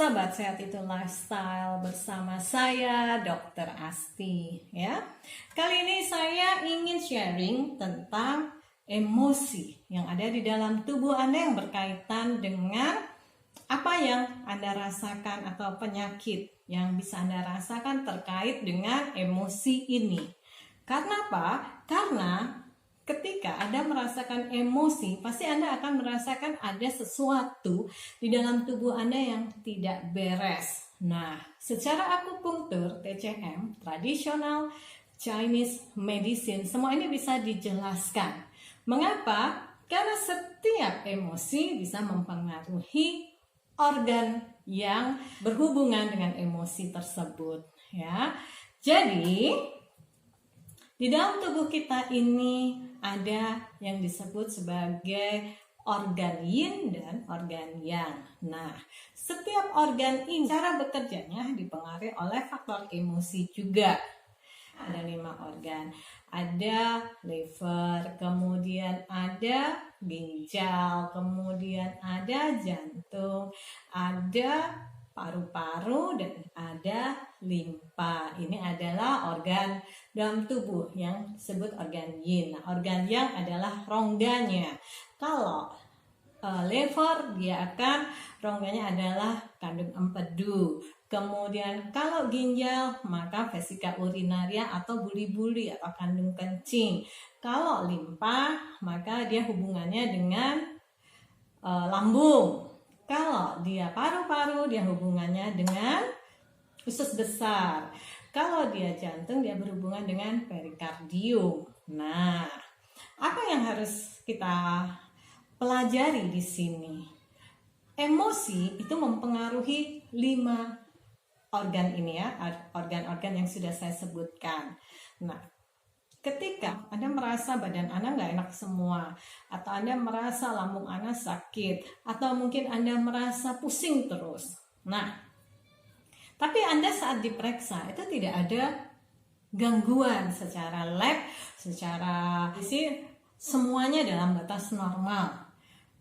Sahabat Sehat Itu Lifestyle, bersama saya Dr. Asti ya. Kali ini saya ingin sharing tentang emosi yang ada di dalam tubuh Anda yang berkaitan dengan apa yang Anda rasakan atau penyakit yang bisa Anda rasakan terkait dengan emosi ini. Karena apa? Karena ketika Anda merasakan emosi, pasti Anda akan merasakan ada sesuatu di dalam tubuh Anda yang tidak beres. Nah, secara akupunktur, TCM, tradisional Chinese medicine, semua ini bisa dijelaskan. Mengapa? Karena setiap emosi bisa mempengaruhi organ yang berhubungan dengan emosi tersebut, ya. Jadi, di dalam tubuh kita ini ada yang disebut sebagai organ yin dan organ yang. Nah, setiap organ ini cara bekerjanya dipengaruhi oleh faktor emosi juga. Ada 5 organ. Ada liver, kemudian ada ginjal, kemudian ada jantung, ada paru-paru, dan ada limpa. Ini adalah organ dalam tubuh yang disebut organ yin. Nah, organ yang adalah rongganya. Kalau liver, dia akan rongganya adalah kandung empedu. Kemudian kalau ginjal, maka vesika urinaria atau buli-buli atau kandung kencing. Kalau limpa, maka dia hubungannya dengan lambung. Kalau dia paru-paru, dia hubungannya dengan usus besar. Kalau dia jantung, dia berhubungan dengan perikardium. Nah, apa yang harus kita pelajari di sini? Emosi itu mempengaruhi 5 organ ini ya, organ-organ yang sudah saya sebutkan. Nah, ketika Anda merasa badan Anda nggak enak semua, atau Anda merasa lambung Anda sakit, atau mungkin Anda merasa pusing terus. Nah, tapi Anda saat diperiksa itu tidak ada gangguan secara lab, secara isi, semuanya dalam batas normal.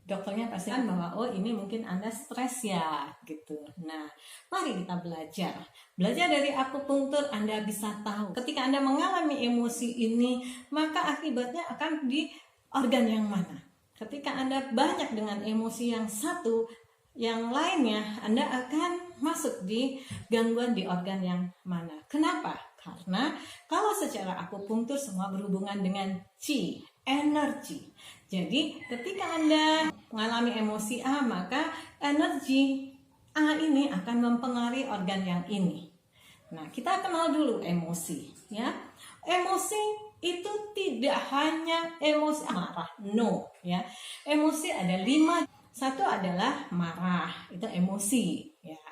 Dokternya pastikan bahwa oh ini mungkin Anda stres ya gitu. Nah, mari kita belajar. Belajar dari akupunktur, Anda bisa tahu ketika Anda mengalami emosi ini, maka akibatnya akan di organ yang mana. Ketika Anda banyak dengan emosi yang satu, yang lainnya Anda akan masuk di gangguan di organ yang mana. Kenapa? Karena kalau secara akupunktur semua berhubungan dengan qi, energi. Jadi ketika Anda mengalami emosi A, maka energi A ini akan mempengaruhi organ yang ini. Nah, kita kenal dulu emosi, ya. Emosi itu tidak hanya emosi marah, no, ya. Emosi ada 5. Satu adalah marah, itu emosi, ya.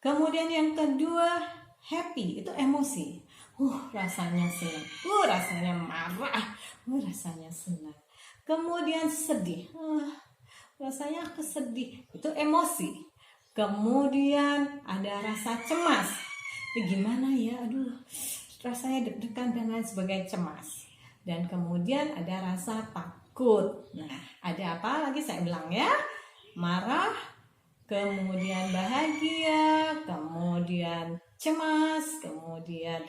Kemudian yang kedua, happy, itu emosi. Rasanya senang. Rasanya marah. Rasanya senang. Kemudian sedih. Rasanya kesedih. Itu emosi. Kemudian ada rasa cemas. Gimana ya? Rasanya deg-degan dan lain sebagainya, cemas. Dan kemudian ada rasa takut. Nah, ada apa lagi saya bilang ya? Marah, kemudian bahagia, kemudian cemas, kemudian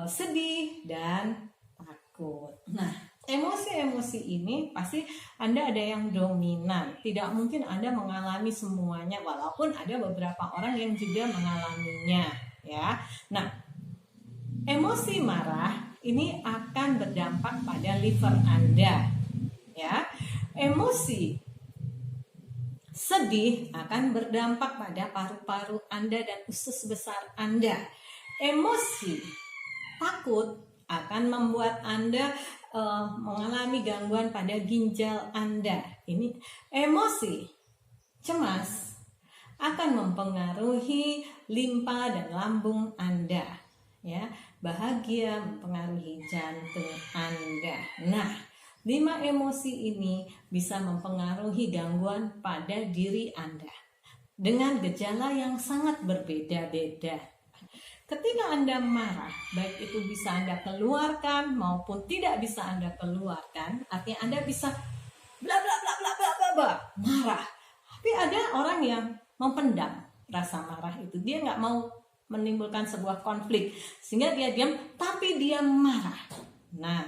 sedih dan takut. Nah, emosi-emosi ini pasti Anda ada yang dominan. Tidak mungkin Anda mengalami semuanya, walaupun ada beberapa orang yang juga mengalaminya, ya. Nah, emosi marah ini akan berdampak pada liver Anda, ya. Emosi sedih akan berdampak pada paru-paru Anda dan usus besar Anda. Emosi takut akan membuat Anda mengalami gangguan pada ginjal Anda. Ini emosi cemas akan mempengaruhi limpa dan lambung Anda, ya. Bahagia mempengaruhi jantung Anda. Nah, 5 emosi ini bisa mempengaruhi gangguan pada diri Anda dengan gejala yang sangat berbeda-beda. Ketika Anda marah, baik itu bisa Anda keluarkan maupun tidak bisa Anda keluarkan, artinya Anda bisa bla bla bla bla bla bla, marah. Tapi ada orang yang mempendam. rasa marah itu. Dia nggak mau menimbulkan sebuah konflik, sehingga dia diam, tapi dia marah. Nah,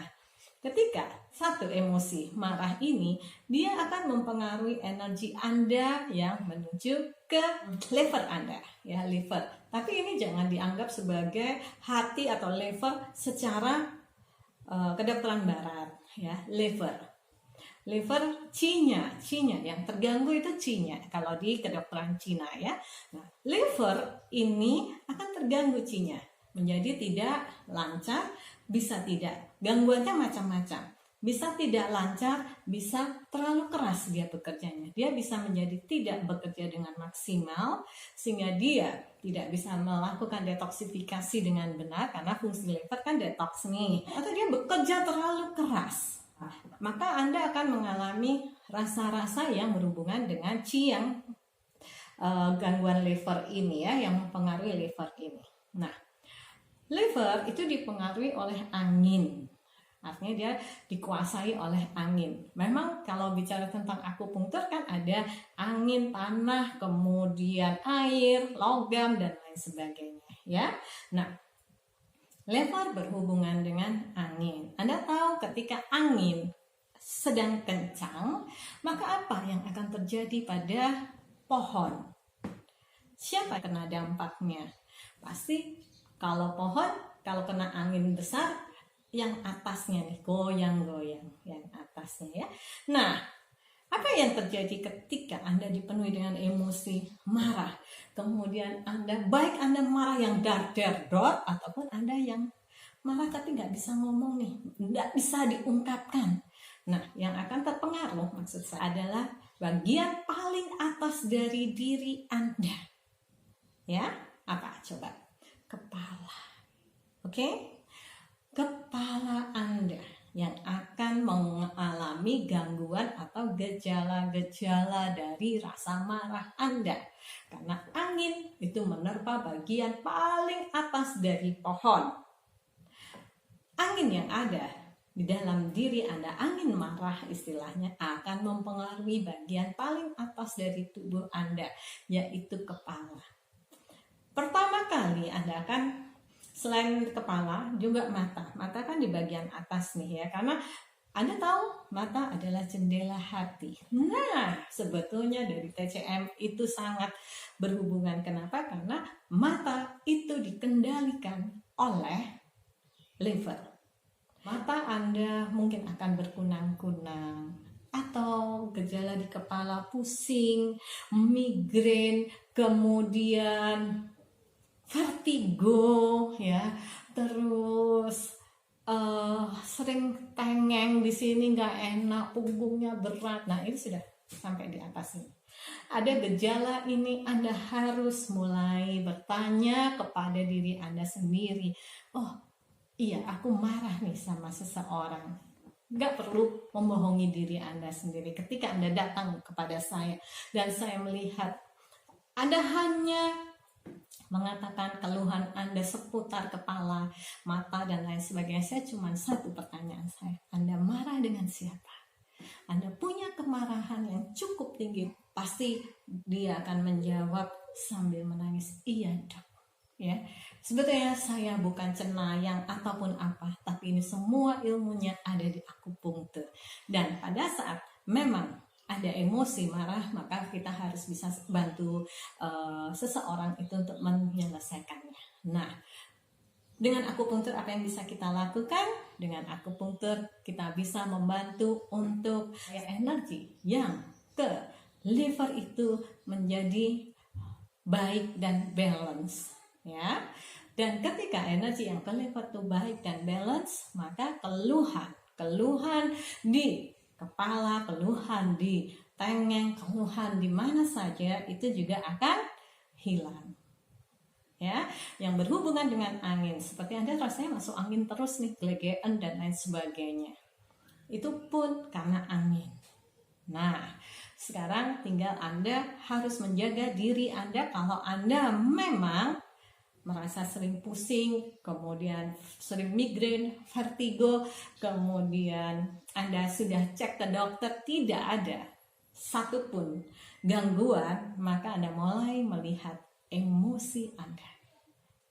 ketika satu emosi marah ini, dia akan mempengaruhi energi Anda yang menuju ke liver Anda, ya, liver. Tapi ini jangan dianggap sebagai hati atau liver secara kedokteran barat, ya, liver. Liver Cina yang terganggu itu Cina kalau di kedokteran Cina, ya. Nah, liver ini akan terganggu Cina, menjadi tidak lancar, bisa tidak, gangguannya macam-macam. Bisa tidak lancar, bisa terlalu keras dia bekerjanya. Dia bisa menjadi tidak bekerja dengan maksimal, sehingga dia tidak bisa melakukan detoksifikasi dengan benar, karena fungsi liver kan detox nih. Atau dia bekerja terlalu keras, maka Anda akan mengalami rasa-rasa yang berhubungan dengan Qi yang gangguan liver ini, ya, yang mempengaruhi liver ini. Nah, liver itu dipengaruhi oleh angin. Artinya dia dikuasai oleh angin. Memang kalau bicara tentang akupunktur kan ada angin, tanah, kemudian air, logam, dan lain sebagainya, ya. Nah, liver berhubungan dengan angin. Anda tahu ketika angin sedang kencang, maka apa yang akan terjadi pada pohon? Siapa yang kena dampaknya? Pasti kalau pohon, kalau kena angin besar, yang atasnya nih goyang-goyang, yang atasnya, ya. Nah, apa yang terjadi ketika Anda dipenuhi dengan emosi marah? Kemudian baik Anda marah yang dar-dar-dor, ataupun Anda yang marah tapi nggak bisa ngomong nih, nggak bisa diungkapkan. Nah, yang akan terpengaruh maksud saya adalah bagian paling atas dari diri Anda. Ya, apa? Coba. Kepala. Oke? Kepala Anda yang akan mengalami gangguan atau gejala-gejala dari rasa marah Anda. Karena angin itu menerpa bagian paling atas dari pohon. Angin yang ada di dalam diri Anda, angin marah istilahnya, akan mempengaruhi bagian paling atas dari tubuh Anda, yaitu kepala. Pertama kali Anda akan, selain kepala, juga mata. Mata kan di bagian atas nih, ya, karena Anda tahu mata adalah jendela hati. Nah, sebetulnya dari TCM itu sangat berhubungan. Kenapa? Karena mata itu dikendalikan oleh liver. Mata Anda mungkin akan berkunang-kunang, atau gejala di kepala pusing, migrain, kemudian vertigo, ya, terus sering tengeng di sini, nggak enak, punggungnya berat. Nah, ini sudah sampai di atas ini. Ada gejala ini, Anda harus mulai bertanya kepada diri Anda sendiri. Oh, iya, aku marah nih sama seseorang. Nggak perlu membohongi diri Anda sendiri. Ketika Anda datang kepada saya dan saya melihat Anda hanya mengatakan keluhan Anda seputar kepala, mata, dan lain sebagainya, saya cuma satu pertanyaan saya. Anda marah dengan siapa? Anda punya kemarahan yang cukup tinggi, pasti dia akan menjawab sambil menangis, iya dok. Ya, sebetulnya saya bukan cenayang ataupun apa, tapi ini semua ilmunya ada di akupunktur. Dan pada saat memang ada emosi marah, maka kita harus bisa bantu seseorang itu untuk menyelesaikannya. Nah, dengan akupunktur apa yang bisa kita lakukan? Dengan akupunktur kita bisa membantu untuk energi yang ke liver itu menjadi baik dan balance, ya. Dan ketika energi yang ke liver itu baik dan balance, maka keluhan di kepala, keluhan di tengeng, keluhan di mana saja itu juga akan hilang. Ya, yang berhubungan dengan angin, seperti Anda rasanya masuk angin terus nih, gelegean dan lain sebagainya. Itu pun karena angin. Nah, sekarang tinggal Anda harus menjaga diri Anda. Kalau Anda memang merasa sering pusing, kemudian sering migrain, vertigo, kemudian Anda sudah cek ke dokter, tidak ada satupun gangguan, maka Anda mulai melihat emosi Anda.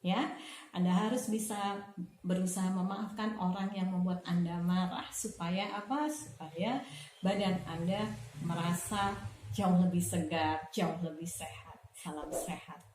Ya, Anda harus bisa berusaha memaafkan orang yang membuat Anda marah supaya apa? Supaya badan Anda merasa jauh lebih segar, jauh lebih sehat. Salam sehat.